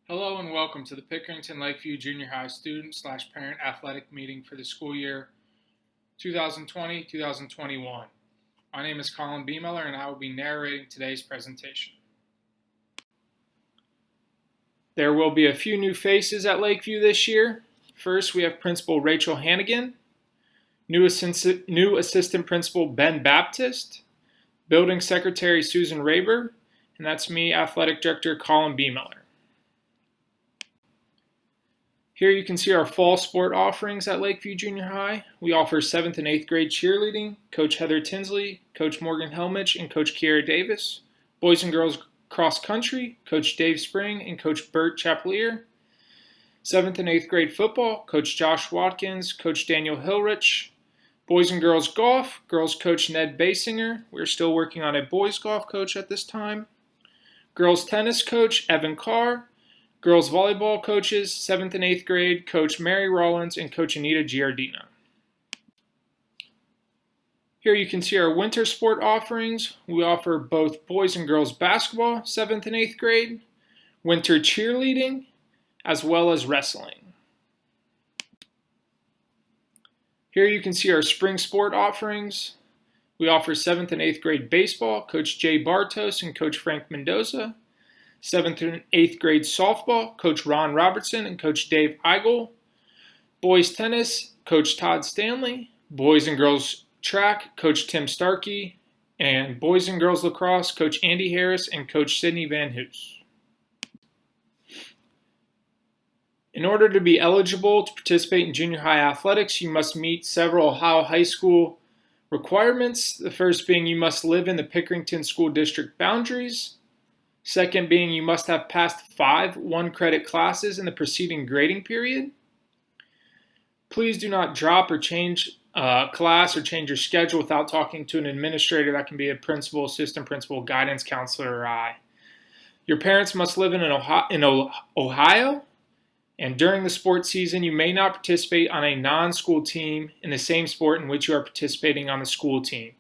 Hello and welcome to the Pickerington Lakeview Junior High student/parent athletic meeting for the school year 2020-2021. My name is Colin Beemeller and I will be narrating today's presentation. There will be a few new faces at Lakeview this year. First, we have Principal Rachel Hannigan, new Assistant Principal Ben Baptist, Building Secretary Susan Raber, and that's me, Athletic Director Colin Beemeller. Here you can see our fall sport offerings at Lakeview Junior High. We offer 7th and 8th grade cheerleading, Coach Heather Tinsley, Coach Morgan Helmich, and Coach Kiera Davis. Boys and girls cross country, Coach Dave Spring and Coach Bert Chapelier. 7th and 8th grade football, Coach Josh Watkins, Coach Daniel Hilrich. Boys and girls golf, girls coach Ned Basinger. We're still working on a boys golf coach at this time. Girls tennis coach Evan Carr. Girls volleyball coaches, 7th and 8th grade, Coach Mary Rollins and Coach Anita Giardina. Here you can see our winter sport offerings. We offer both boys and girls basketball, 7th and 8th grade, winter cheerleading, as well as wrestling. Here you can see our spring sport offerings. We offer 7th and 8th grade baseball, Coach Jay Bartos and Coach Frank Mendoza. 7th and 8th grade softball, Coach Ron Robertson and Coach Dave Eigel. Boys tennis, Coach Todd Stanley. Boys and girls track, Coach Tim Starkey. And boys and girls lacrosse, Coach Andy Harris and Coach Sidney Van Hoos. In order to be eligible to participate in junior high athletics, you must meet several Ohio High School requirements. The first being you must live in the Pickerington School District boundaries. Second being you must have passed 5 one-credit classes in the preceding grading period. Please do not drop or change class or change your schedule without talking to an administrator. That can be a principal, assistant principal, guidance counselor, or I. Your parents must live in Ohio, and during the sports season, you may not participate on a non-school team in the same sport in which you are participating on the school team.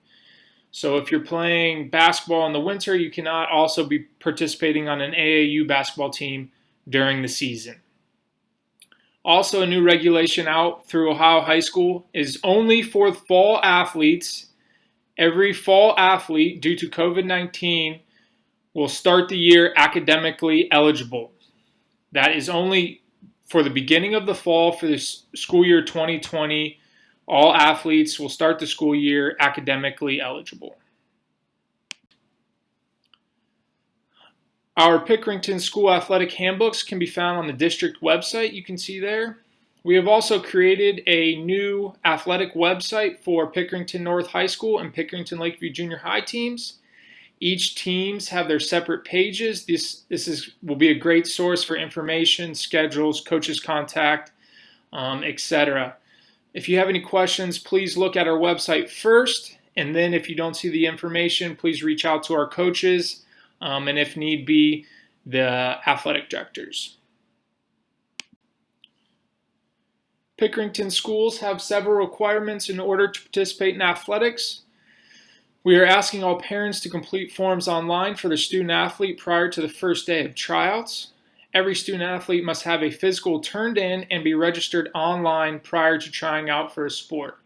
So if you're playing basketball in the winter, you cannot also be participating on an AAU basketball team during the season. Also, a new regulation out through Ohio High School is only for fall athletes. Every fall athlete, due to COVID-19, will start the year academically eligible. That is only for the beginning of the fall for the school year 2020. All athletes will start the school year academically eligible. Our Pickerington School Athletic Handbooks can be found on the district website. You can see there. We have also created a new athletic website for Pickerington North High School and Pickerington Lakeview Junior High teams. Each teams have their separate pages. This will be a great source for information, schedules, coaches' contact, etc. If you have any questions, please look at our website first, and then if you don't see the information, please reach out to our coaches, and if need be, the athletic directors. Pickerington schools have several requirements in order to participate in athletics. We are asking all parents to complete forms online for their student athlete prior to the first day of tryouts. Every student athlete must have a physical turned in and be registered online prior to trying out for a sport.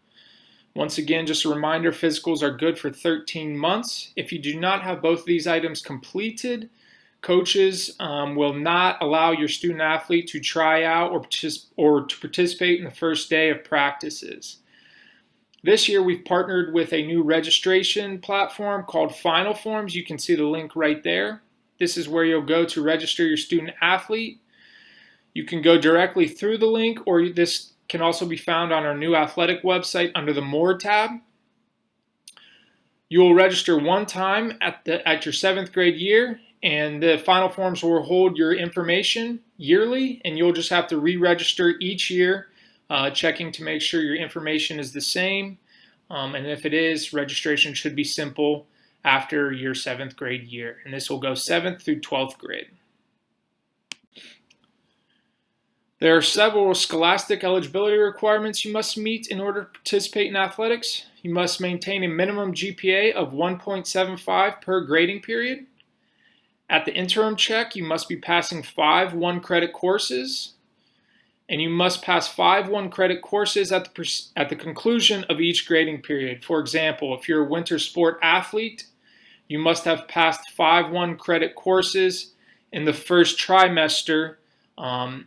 Once again, just a reminder, physicals are good for 13 months. If you do not have both of these items completed, coaches will not allow your student athlete to try out or to participate in the first day of practices. This year, we've partnered with a new registration platform called Final Forms. You can see the link right there. This is where you'll go to register your student athlete. You can go directly through the link, or this can also be found on our new athletic website under the More tab. You will register one time at your 7th grade year, and the Final Forms will hold your information yearly, and you'll just have to re-register each year, checking to make sure your information is the same. And if it is, registration should be simple after your 7th grade year, and this will go 7th through 12th grade. There are several scholastic eligibility requirements you must meet in order to participate in athletics. You must maintain a minimum GPA of 1.75 per grading period. At the interim check, you must be passing 5 one-credit courses, and you must pass 5 one-credit courses at the conclusion of each grading period. For example, if you're a winter sport athlete, you must have passed 5 one-credit courses in the first trimester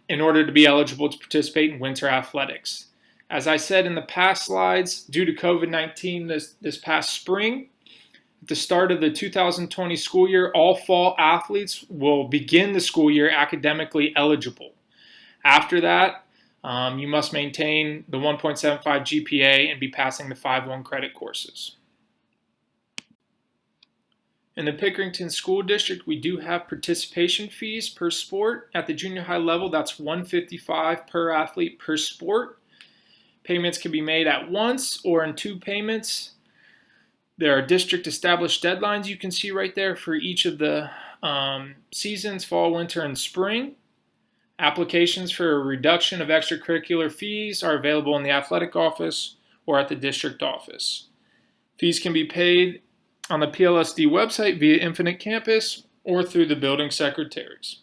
in order to be eligible to participate in winter athletics. As I said in the past slides, due to COVID-19 this past spring, at the start of the 2020 school year, all fall athletes will begin the school year academically eligible. After that, you must maintain the 1.75 GPA and be passing the 5 one-credit courses. In the Pickerington School District, we do have participation fees per sport. At the junior high level, that's $155 per athlete per sport. Payments can be made at once or in 2 payments. There are district established deadlines you can see right there for each of the seasons, fall, winter, and spring. Applications for a reduction of extracurricular fees are available in the athletic office or at the district office. Fees can be paid on the PLSD website via Infinite Campus or through the building secretaries.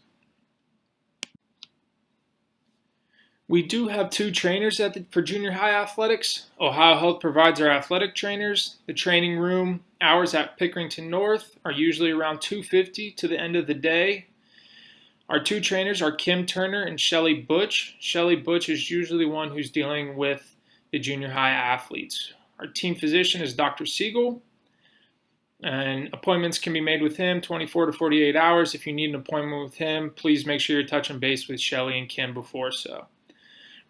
We do have 2 trainers for junior high athletics. Ohio Health provides our athletic trainers. The training room hours at Pickerington North are usually around 2:50 to the end of the day. Our 2 trainers are Kim Turner and Shelly Butch. Shelly Butch is usually one who's dealing with the junior high athletes. Our team physician is Dr. Siegel, and appointments can be made with him 24 to 48 hours. If you need an appointment with him, please make sure you're touching base with Shelly and Kim before so.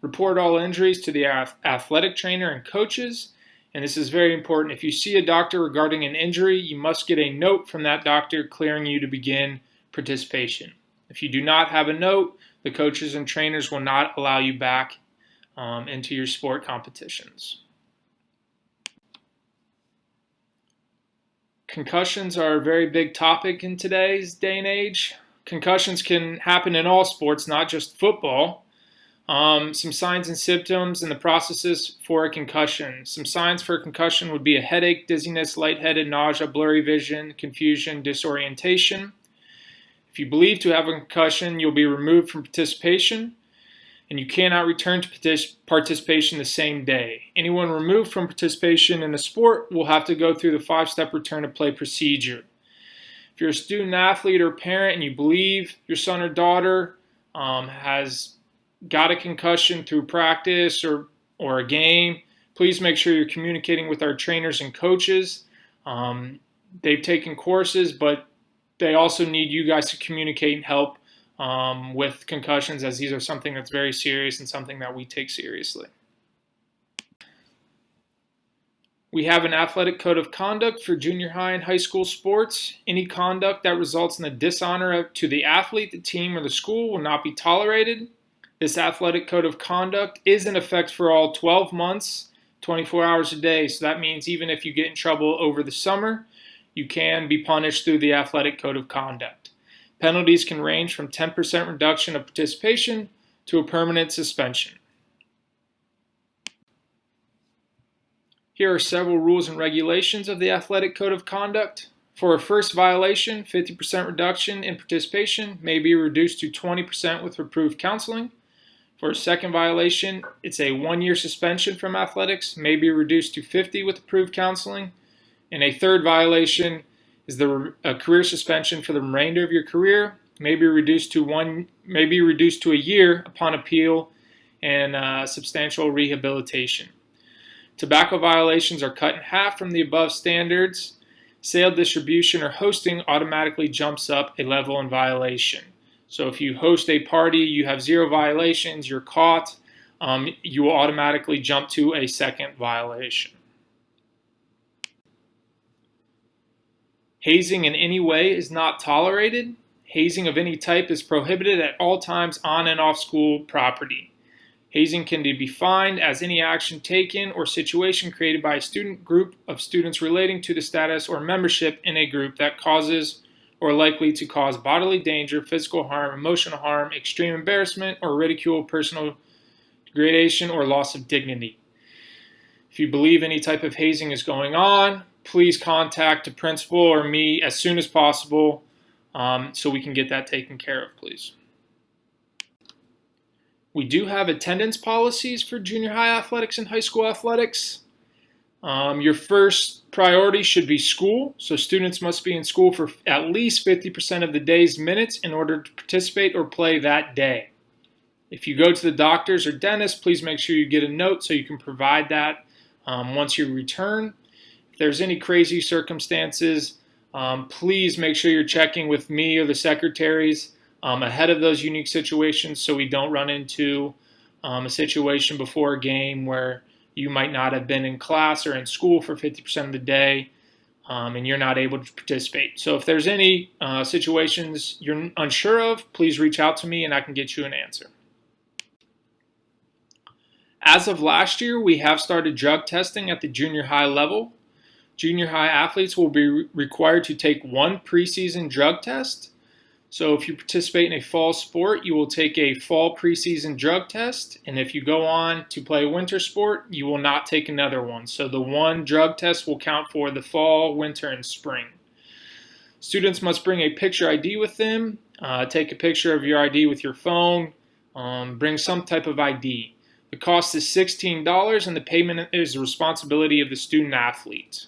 Report all injuries to the athletic trainer and coaches, and this is very important. If you see a doctor regarding an injury, you must get a note from that doctor clearing you to begin participation. If you do not have a note, the coaches and trainers will not allow you back into your sport competitions. Concussions are a very big topic in today's day and age. Concussions can happen in all sports, not just football. Some signs and symptoms and the processes for a concussion. Some signs for a concussion would be a headache, dizziness, lightheaded, nausea, blurry vision, confusion, disorientation. If you believe to have a concussion, you'll be removed from participation, and you cannot return to participation the same day. Anyone removed from participation in a sport will have to go through the 5-step return to play procedure. If you're a student athlete or parent and you believe your son or daughter has got a concussion through practice or a game, please make sure you're communicating with our trainers and coaches. They've taken courses, but they also need you guys to communicate and help with concussions, as these are something that's very serious and something that we take seriously. We have an athletic code of conduct for junior high and high school sports. Any conduct that results in a dishonor to the athlete, the team, or the school will not be tolerated. This athletic code of conduct is in effect for all 12 months, 24 hours a day. So that means even if you get in trouble over the summer, you can be punished through the athletic code of conduct. Penalties can range from 10% reduction of participation to a permanent suspension. Here are several rules and regulations of the athletic code of conduct. For a first violation, 50% reduction in participation may be reduced to 20% with approved counseling. For a second violation, it's a 1-year suspension from athletics, may be reduced to 50 with approved counseling. And a third violation is a career suspension for the remainder of your career, may be reduced to a year upon appeal and substantial rehabilitation. Tobacco violations are cut in half from the above standards. Sale, distribution, or hosting automatically jumps up a level in violation. So if you host a party, you have 0 violations, you're caught, you will automatically jump to a second violation. Hazing in any way is not tolerated. Hazing of any type is prohibited at all times on and off school property. Hazing can be defined as any action taken or situation created by a student group of students relating to the status or membership in a group that causes or likely to cause bodily danger, physical harm, emotional harm, extreme embarrassment, or ridicule, personal degradation, or loss of dignity. If you believe any type of hazing is going on, please contact the principal or me as soon as possible. so we can get that taken care of, please. We do have attendance policies for junior high athletics and high school athletics. Your first priority should be school, so students must be in school for at least 50% of the day's minutes in order to participate or play that day. If you go to the doctors or dentist, please make sure you get a note so you can provide that once you return. If there's any crazy circumstances, please make sure you're checking with me or the secretaries ahead of those unique situations so we don't run into a situation before a game where you might not have been in class or in school for 50% of the day and you're not able to participate. So if there's any situations you're unsure of, please reach out to me and I can get you an answer. As of last year, we have started drug testing at the junior high level. Junior high athletes will be required to take one preseason drug test. So if you participate in a fall sport, you will take a fall preseason drug test. And if you go on to play a winter sport, you will not take another one. So the one drug test will count for the fall, winter, and spring. Students must bring a picture ID with them. Take a picture of your ID with your phone. Bring some type of ID. The cost is $16 and the payment is the responsibility of the student athlete.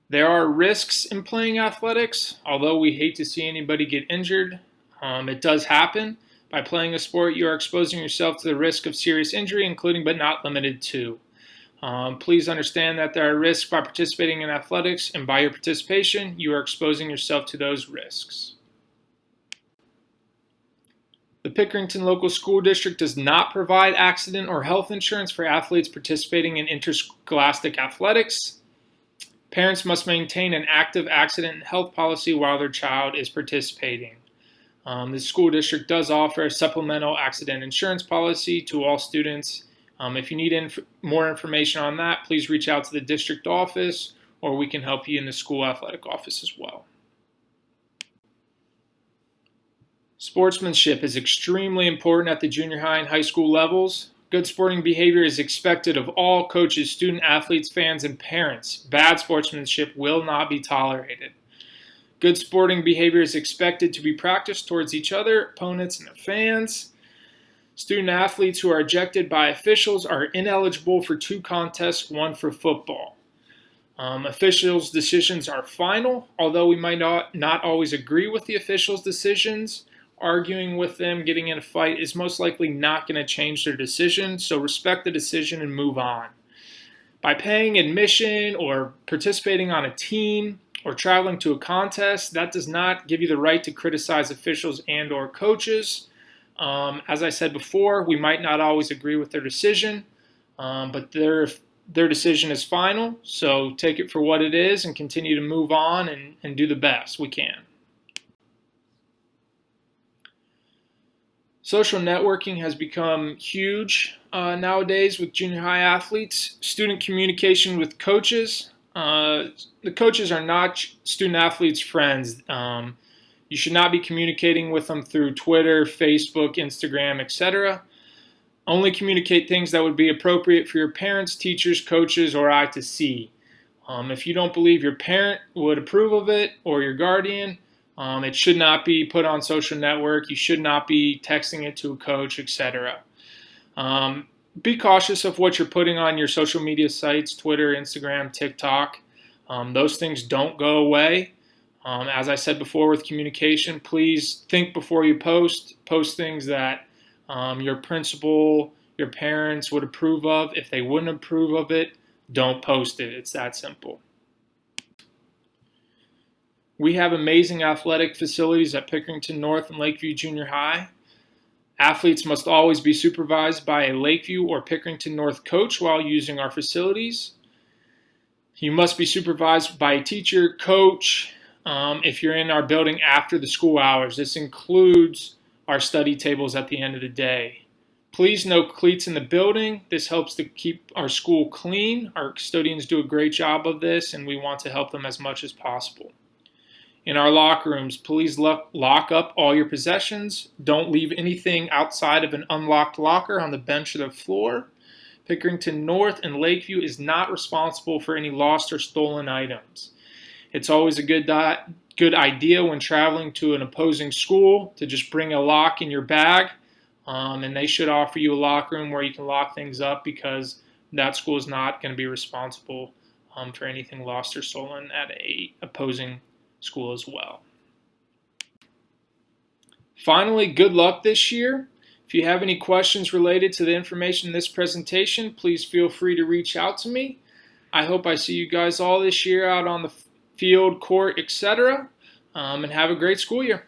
There are risks in playing athletics. Although we hate to see anybody get injured, it does happen. By playing a sport, you are exposing yourself to the risk of serious injury, including but not limited to. Please understand that there are risks by participating in athletics, and by your participation, you are exposing yourself to those risks. The Pickerington Local School District does not provide accident or health insurance for athletes participating in interscholastic athletics. Parents must maintain an active accident and health policy while their child is participating. The school district does offer a supplemental accident insurance policy to all students. If you need more information on that, please reach out to the district office, or we can help you in the school athletic office as well. Sportsmanship is extremely important at the junior high and high school levels. Good sporting behavior is expected of all coaches, student athletes, fans, and parents. Bad sportsmanship will not be tolerated. Good sporting behavior is expected to be practiced towards each other, opponents, and the fans. Student athletes who are ejected by officials are ineligible for 2 contests, 1 for football. Officials' decisions are final, although we might not always agree with the officials' decisions. Arguing with them, getting in a fight is most likely not going to change their decision, so respect the decision and move on. By paying admission or participating on a team or traveling to a contest, that does not give you the right to criticize officials and or coaches. As I said before, we might not always agree with their decision, but their decision is final, so take it for what it is and continue to move on and do the best we can. Social networking has become huge nowadays with junior high athletes. Student communication with coaches. The coaches are not student athletes' friends. You should not be communicating with them through Twitter, Facebook, Instagram, etc. Only communicate things that would be appropriate for your parents, teachers, coaches, or I to see. If you don't believe your parent would approve of it or your guardian, it should not be put on social network. You should not be texting it to a coach, etc. Be cautious of what you're putting on your social media sites, Twitter, Instagram, TikTok. Those things don't go away. As I said before with communication, please think before you post. Post things that your principal, your parents would approve of. If they wouldn't approve of it, don't post it. It's that simple. We have amazing athletic facilities at Pickerington North and Lakeview Junior High. Athletes must always be supervised by a Lakeview or Pickerington North coach while using our facilities. You must be supervised by a teacher, coach, if you're in our building after the school hours. This includes our study tables at the end of the day. Please no cleats in the building. This helps to keep our school clean. Our custodians do a great job of this, and we want to help them as much as possible. In our locker rooms, please lock up all your possessions. Don't leave anything outside of an unlocked locker on the bench or the floor. Pickerington North and Lakeview is not responsible for any lost or stolen items. It's always a good idea when traveling to an opposing school to just bring a lock in your bag, and they should offer you a locker room where you can lock things up, because that school is not going to be responsible for anything lost or stolen at a opposing school as well. Finally, good luck this year. If you have any questions related to the information in this presentation, please feel free to reach out to me. I hope I see you guys all this year out on the field, court, etc. And have a great school year.